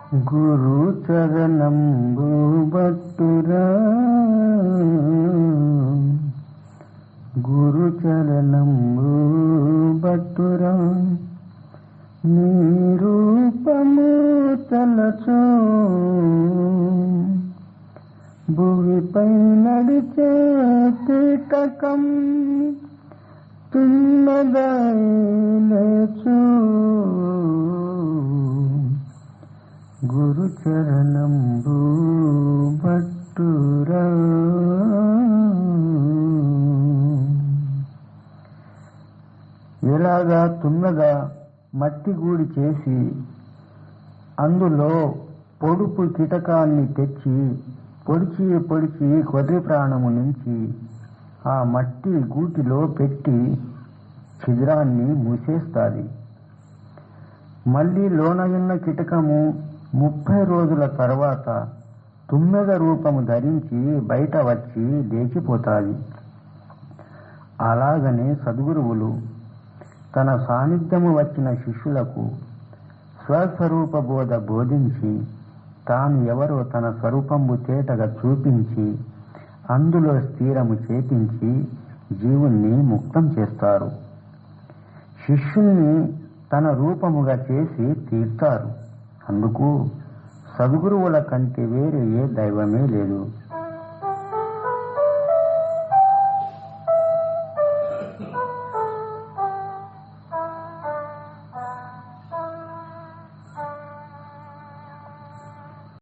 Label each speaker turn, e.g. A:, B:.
A: గురు చరణంబు బట్టురా, గురు చరణంబు బట్టురా, నీ రూపము తలచో భువిపై నడిచే కీటకం తున్నదైలేచు. గురు చరణంబు బట్టురా. ఎలాగా తున్నగా మట్టి గూడి చేసి అందులో పొడుపు కీటకాన్ని తెచ్చి పొడిచి పొడిచి కొద్ది ప్రాణము నుంచి ఆ మట్టి గూటిలో పెట్టి ఛిద్రాన్ని మూసేస్తుంది. మళ్ళీ లోనయున్న కీటకము 30 రోజుల తర్వాత తుమ్మెద రూపము ధరించి బయట వచ్చి లేచిపోతాది. అలాగనే సద్గురువులు తన సాన్నిధ్యము వచ్చిన శిష్యులకు స్వస్వరూప బోధ బోధించి తాను ఎవరో తన స్వరూపంబు తేటగా చూపించి అందులో స్థిరము చేపించి జీవుణ్ణి ముక్తం చేస్తారు. శిష్యుణ్ణి తన రూపముగా చేసి తీర్తారు. అందుకు సద్గురువుల కంటే వేరే ఏ దైవమే లేదు.